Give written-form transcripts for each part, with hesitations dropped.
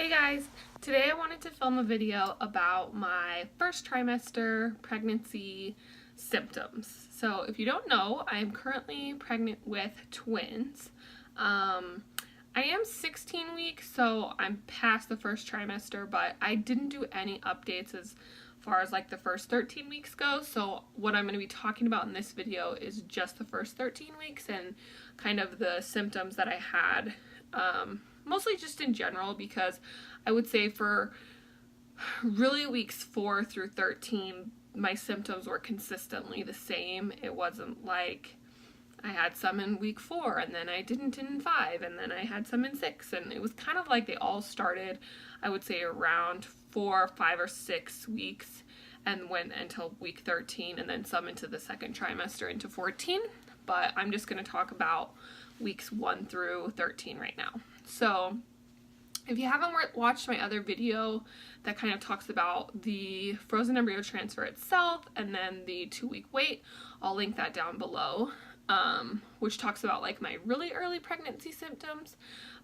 Hey guys, today I wanted to film a video about my first trimester pregnancy symptoms. So if you don't know, I'm currently pregnant with twins. I am 16 weeks, so I'm past the first trimester, but I didn't do any updates as far as like the first 13 weeks go. So what I'm going to be talking about in this video is just the first 13 weeks and kind of the symptoms that I had. Mostly just in general, because I would say for really weeks 4 through 13, my symptoms were consistently the same. It wasn't like I had some in week 4 and then I didn't in 5 and then I had some in 6, and it was kind of like they all started, I would say, around 4, 5, or 6 weeks and went until week 13, and then some into the second trimester into 14. But I'm just going to talk about weeks 1 through 13 right now. So if you haven't watched my other video that kind of talks about the frozen embryo transfer itself and then the 2-week wait, I'll link that down below, which talks about like my really early pregnancy symptoms.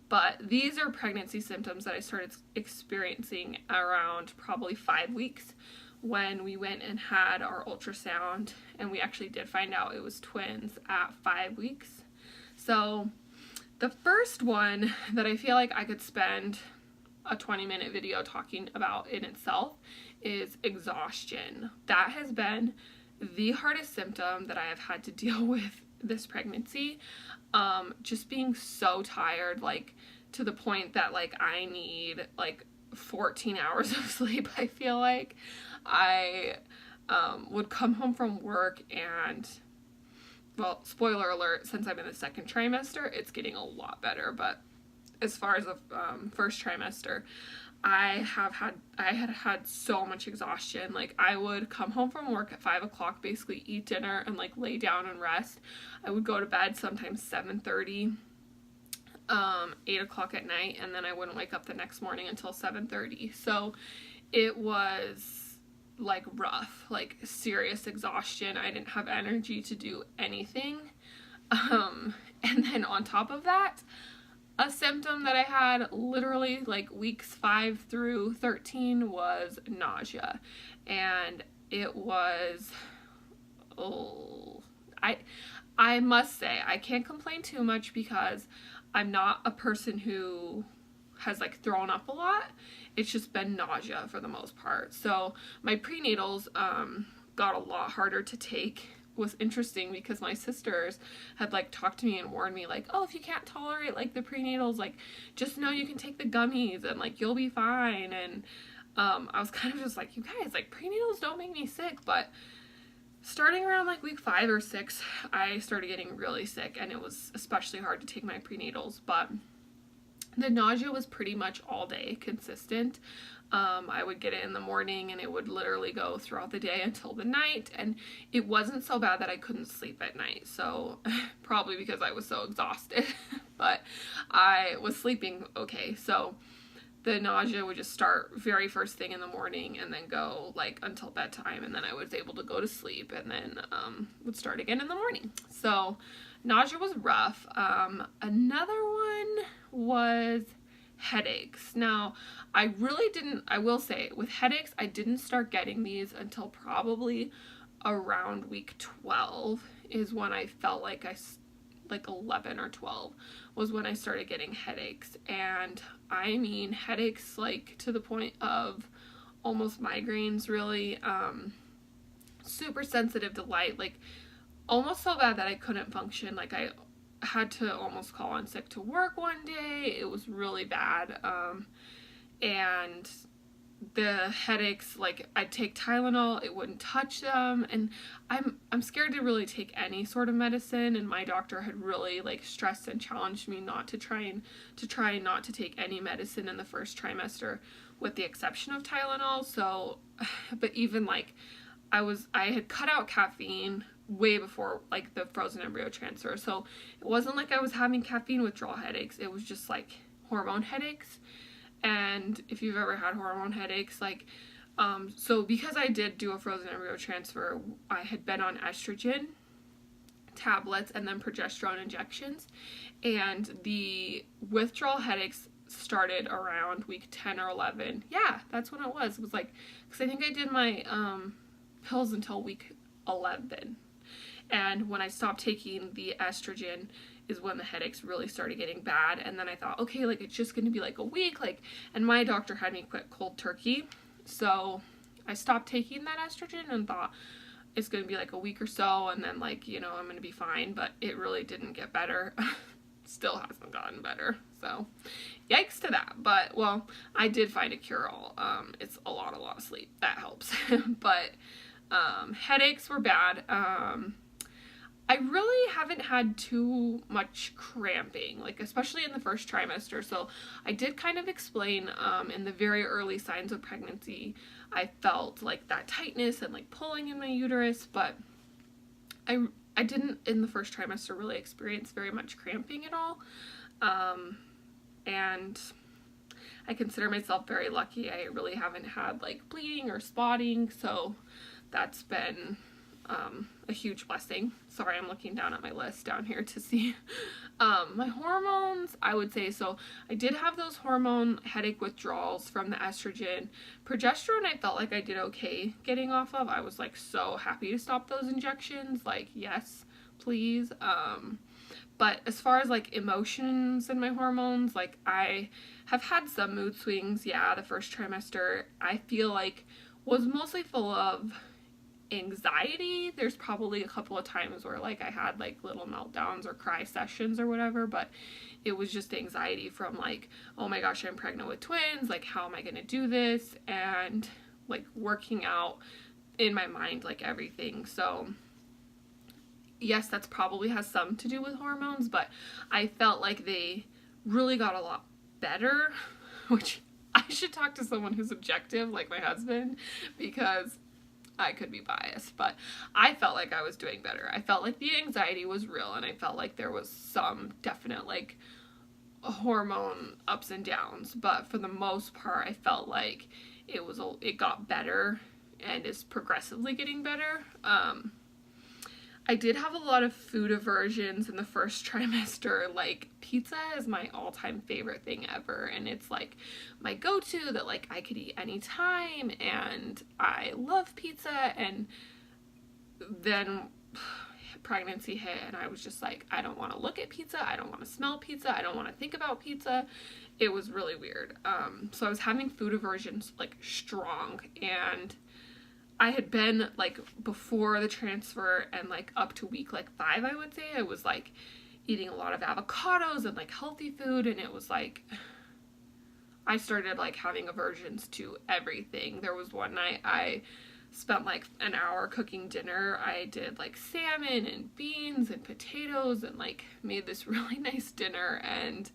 But these are pregnancy symptoms that I started experiencing around probably 5 weeks when we went and had our ultrasound, and we actually did find out it was twins at 5 weeks. So the first one that I feel like I could spend a 20-minute video talking about in itself is exhaustion. That has been the hardest symptom that I have had to deal with this pregnancy. Just being so tired, like to the point that like I need like 14 hours of sleep. I feel like I would come home from work and, well, spoiler alert, since I'm in the second trimester, it's getting a lot better. But as far as the first trimester, I had so much exhaustion. Like I would come home from work at 5 o'clock, basically eat dinner and like lay down and rest. I would go to bed sometimes 7:30, 8 o'clock at night, and then I wouldn't wake up the next morning until 7:30. So it was like rough, like serious exhaustion. I didn't have energy to do anything. And then on top of that, a symptom that I had literally like weeks 5 through 13 was nausea. And it was, I must say, I can't complain too much because I'm not a person who has like thrown up a lot. It's just been nausea for the most part. So my prenatals got a lot harder to take. Was interesting because my sisters had like talked to me and warned me like, oh, if you can't tolerate like the prenatals, like just know you can take the gummies and like you'll be fine. And I was kind of just like, you guys, like prenatals don't make me sick. But starting around like week 5 or 6, I started getting really sick, and it was especially hard to take my prenatals. But the nausea was pretty much all day consistent. I would get it in the morning and it would literally go throughout the day until the night, and it wasn't so bad that I couldn't sleep at night. So probably because I was so exhausted, but I was sleeping okay. So the nausea would just start very first thing in the morning and then go like until bedtime, and then I was able to go to sleep and then would start again in the morning. So nausea was rough. Another one was headaches. Now, I will say, with headaches, I didn't start getting these until probably around week 12 is when I felt like 11 or 12 was when I started getting headaches. And I mean headaches like to the point of almost migraines, really. Super sensitive to light, like almost so bad that I couldn't function. Like I had to almost call in sick to work one day. It was really bad. And the headaches, like I'd take Tylenol, it wouldn't touch them, and I'm scared to really take any sort of medicine, and my doctor had really like stressed and challenged me not to try not to take any medicine in the first trimester, with the exception of Tylenol. So but even like I had cut out caffeine way before like the frozen embryo transfer, so it wasn't like I was having caffeine withdrawal headaches. It was just like hormone headaches. And if you've ever had hormone headaches, like so because I did do a frozen embryo transfer, I had been on estrogen tablets and then progesterone injections, and the withdrawal headaches started around week 10 or 11. Yeah, that's when it was. It was like, because I think I did my pills until week 11. And when I stopped taking the estrogen is when the headaches really started getting bad. And then I thought, okay, like it's just going to be like a week. Like, and my doctor had me quit cold turkey. So I stopped taking that estrogen and thought it's going to be like a week or so. And then like, you know, I'm going to be fine. But it really didn't get better. Still hasn't gotten better. So yikes to that. But well, I did find a cure-all. It's a lot of sleep. That helps. But headaches were bad. I really haven't had too much cramping, like especially in the first trimester. So I did kind of explain in the very early signs of pregnancy, I felt like that tightness and like pulling in my uterus, but I didn't in the first trimester really experience very much cramping at all. And I consider myself very lucky. I really haven't had like bleeding or spotting, so that's been a huge blessing. Sorry, I'm looking down at my list down here to see my hormones. I would say so I did have those hormone headache withdrawals from the estrogen. Progesterone I felt like I did okay getting off of. I was like so happy to stop those injections, like yes please. But as far as like emotions and my hormones, like I have had some mood swings. Yeah, the first trimester I feel like was mostly full of anxiety. There's probably a couple of times where like I had like little meltdowns or cry sessions or whatever, but it was just anxiety from like, oh my gosh, I'm pregnant with twins, like how am I gonna do this, and like working out in my mind like everything. So yes, that's probably has some to do with hormones, but I felt like they really got a lot better, which I should talk to someone who's objective like my husband, because I could be biased, but I felt like I was doing better. I felt like the anxiety was real, and I felt like there was some definite like hormone ups and downs, but for the most part I felt like it got better and is progressively getting better. I did have a lot of food aversions in the first trimester. Like pizza is my all-time favorite thing ever, and it's like my go-to that like I could eat anytime, and I love pizza. And then pregnancy hit and I was just like, I don't want to look at pizza, I don't want to smell pizza, I don't want to think about pizza. It was really weird. So I was having food aversions like strong, and I had been like before the transfer and like up to week like 5, I would say, I was like eating a lot of avocados and like healthy food, and it was like I started like having aversions to everything. There was one night I spent like an hour cooking dinner. I did like salmon and beans and potatoes and like made this really nice dinner, and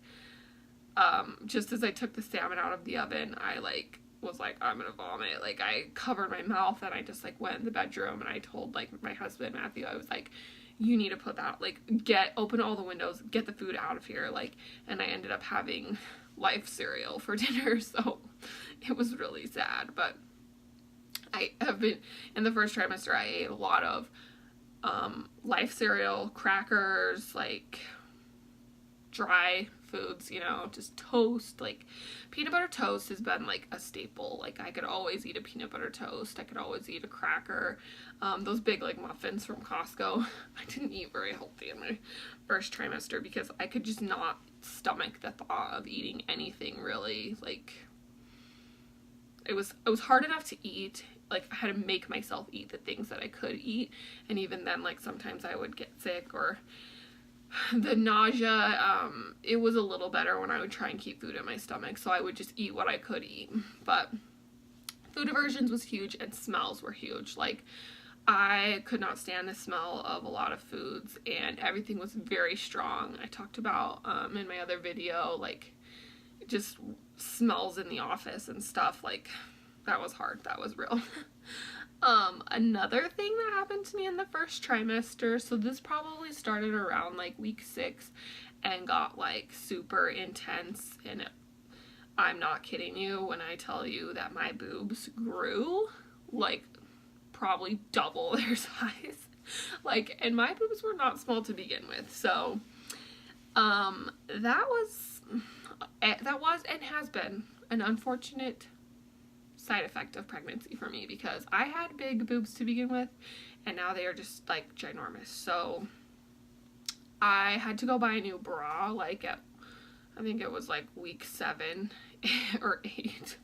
just as I took the salmon out of the oven, I like was like, I'm gonna vomit. Like I covered my mouth and I just like went in the bedroom and I told like my husband Matthew, I was like, you need to put that, like open all the windows, get the food out of here. Like, and I ended up having Life cereal for dinner, so it was really sad. But I have been in the first trimester, I ate a lot of Life cereal, crackers, like dry foods, you know, just toast. Like peanut butter toast has been like a staple. Like I could always eat a peanut butter toast, I could always eat a cracker. Those big like muffins from Costco, I didn't eat very healthy in my first trimester because I could just not stomach the thought of eating anything really. Like it was hard enough to eat. Like I had to make myself eat the things that I could eat, and even then like sometimes I would get sick or the nausea. It was a little better when I would try and keep food in my stomach, so I would just eat what I could eat. But food aversions was huge, and smells were huge. Like I could not stand the smell of a lot of foods, and everything was very strong. I talked about in my other video, like just smells in the office and stuff. Like that was hard, that was real. Another thing that happened to me in the first trimester, so this probably started around like week 6 and got like super intense, and I'm not kidding you when I tell you that my boobs grew like probably double their size. Like, and my boobs were not small to begin with, so that was that was and has been an unfortunate side effect of pregnancy for me, because I had big boobs to begin with and now they are just like ginormous. So I had to go buy a new bra like at, I think it was like week 7 or 8,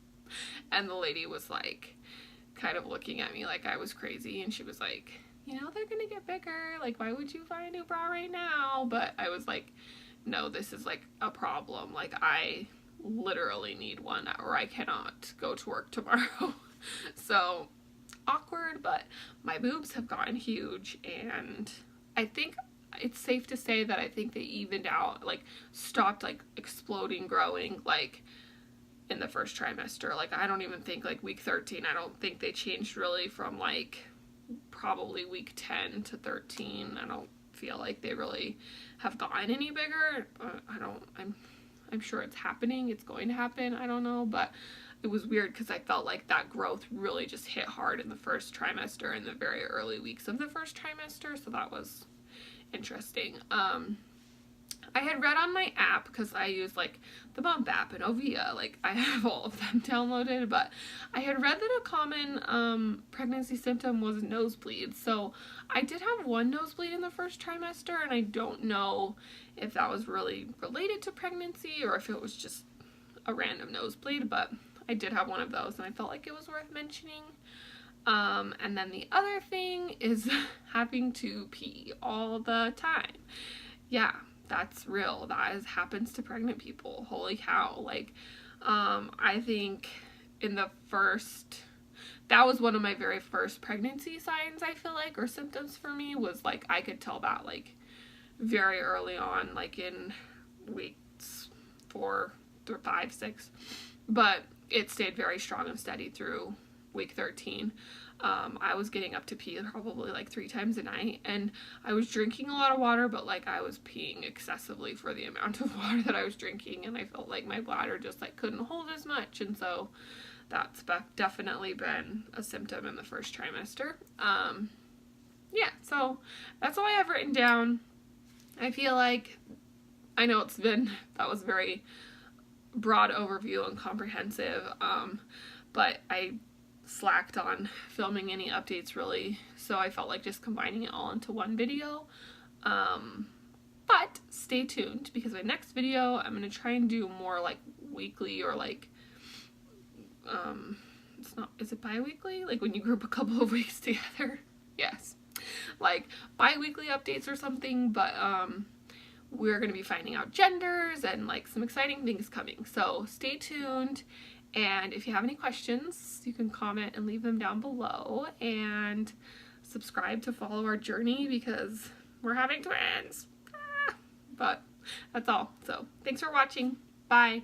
and the lady was like kind of looking at me like I was crazy, and she was like, you know, they're gonna get bigger, like why would you buy a new bra right now? But I was like, no, this is like a problem, like I literally need one or I cannot go to work tomorrow. So awkward, but my boobs have gotten huge, and I think it's safe to say that I think they evened out, like stopped like exploding growing like in the first trimester. Like I don't even think like week 13, I don't think they changed really from like probably week 10 to 13. I don't feel like they really have gotten any bigger. I'm sure it's happening, it's going to happen, I don't know, but it was weird because I felt like that growth really just hit hard in the first trimester, in the very early weeks of the first trimester, so that was interesting. I had read on my app, because I use like the Bump app and Ovia, like I have all of them downloaded, but I had read that a common pregnancy symptom was nosebleed. So I did have one nosebleed in the first trimester, and I don't know if that was really related to pregnancy or if it was just a random nosebleed, but I did have one of those and I felt like it was worth mentioning. And then the other thing is having to pee all the time. Yeah, that's real. That happens to pregnant people. Holy cow. Like, I think in the first, that was one of my very first pregnancy signs, I feel like, or symptoms for me, was like, I could tell that like very early on, like in weeks 4 through 5, 6, but it stayed very strong and steady through week 13. I was getting up to pee probably like 3 times a night, and I was drinking a lot of water, but like I was peeing excessively for the amount of water that I was drinking, and I felt like my bladder just like couldn't hold as much, and so that's definitely been a symptom in the first trimester. Yeah, so that's all I have written down. I feel like, I know that was very broad overview and comprehensive, but I slacked on filming any updates really, so I felt like just combining it all into one video. But stay tuned, because my next video I'm going to try and do more like weekly, or like is it bi-weekly, like when you group a couple of weeks together? Yes, like bi-weekly updates or something, but we're going to be finding out genders and like some exciting things coming, so stay tuned. And if you have any questions, you can comment and leave them down below, and subscribe to follow our journey, because we're having twins. But that's all. So thanks for watching. Bye.